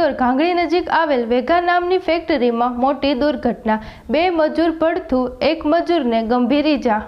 ભાવનગર ઘાંગડી નજીક આવેલ વેગા નામની ફેક્ટરીમાં મોટી દુર્ઘટના, 2 મજૂર પડતું, 1 મજૂરને ગંભીર ઈજા।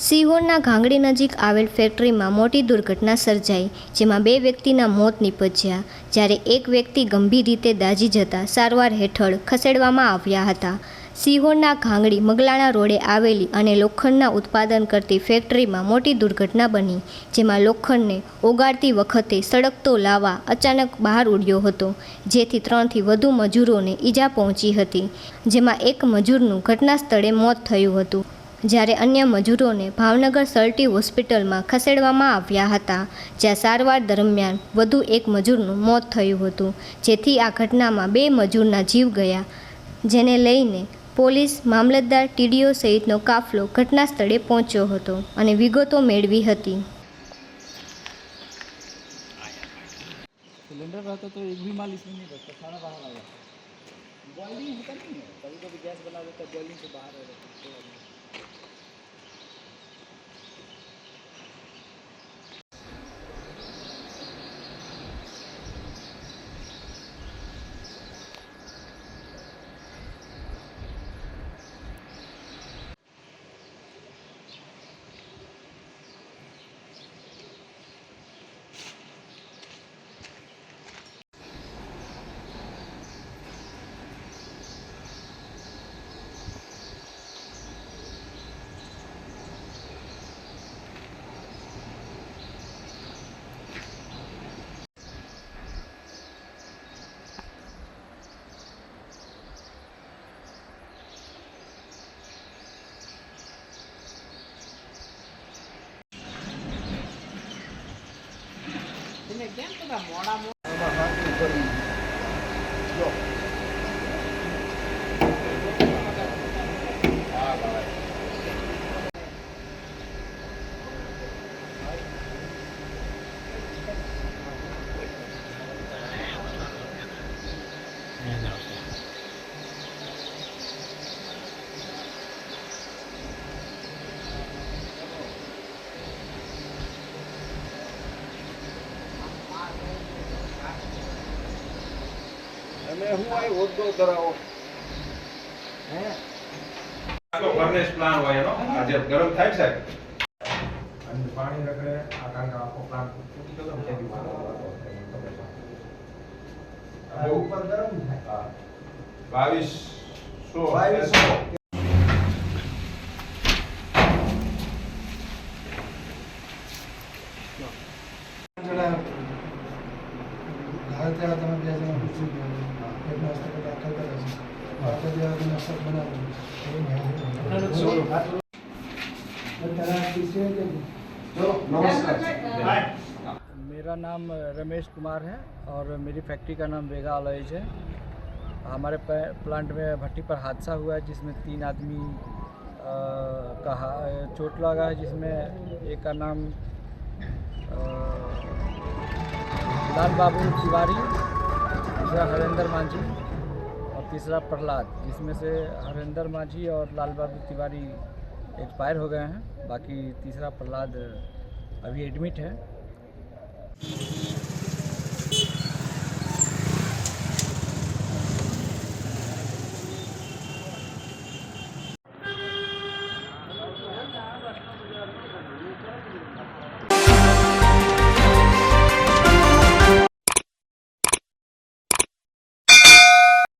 સિહોરના ઘાંગડી નજીક આવેલ ફેક્ટરીમાં મોટી દુર્ઘટના સર્જાઈ, જેમાં 2 વ્યક્તિના મોત નીપજ્યા, જ્યારે 1 વ્યક્તિ ગંભીર રીતે દાઝી જતા સારવાર હેઠળ ખસેડવામાં આવ્યા હતા। સિહોરના ઘાંગડી મગલાણા રોડે આવેલી અને લોખંડના ઉત્પાદન કરતી ફેક્ટરીમાં મોટી દુર્ઘટના બની, જેમાં લોખંડને ઓગાળતી વખતે સળગતો લાવા અચાનક બહાર ઉડ્યો હતો, જેથી 3થી વધુ મજૂરોને ઈજા પહોંચી હતી, જેમાં 1 મજૂરનું ઘટના સ્થળે મોત થયું હતું, જ્યારે અન્ય મજૂરોને ભાવનગર સલટી હોસ્પિટલમાં ખસેડવામાં આવ્યા હતા, જ્યાં સારવાર દરમિયાન વધુ 1 મજૂરનું મોત થયું હતું, જેથી આ ઘટનામાં 2 મજૂરના જીવ ગયા, જેને લઈને પોલીસ, મામલતદાર, ટીડીઓ સહિતનો કાફલો ઘટના સ્થળે પહોંચ્યો હતો અને વિગતો મેળવી હતી। सिलेंडर रहता तो एक भी माल इसमें नहीं बचता, सारा बाहर आ जाता। बॉइलिंग होता नहीं है, कभी कभी गैस बना देता है, बॉइलिंग से बाहर आ जाता है। કેમ બધા મોડા मैं हूँ आई वोट दो कराओ हैं तो फर्नेस प्लान हुआ है नो आज गरम થાય છે અને પાણી રખડે આ કારણ આખો પ્લાન તૂટી ગયો છે આ ઉપર ગરમ થાય 2200 मेरा नाम रमेश कुमार है और मेरी फैक्ट्री का नाम वेगा अलॉयज है। हमारे प्लांट में भट्टी पर हादसा हुआ है, जिसमें 3 आदमी का चोट लगा है, जिसमें एक का नाम लाल बाबू तिवारी, दूसरा हरेंद्र मांझी और तीसरा प्रहलाद, जिसमें से हरेंद्र मांझी और लाल बाबू तिवारी एक्सपायर हो गए हैं, बाकी तीसरा प्रहलाद अभी एडमिट है।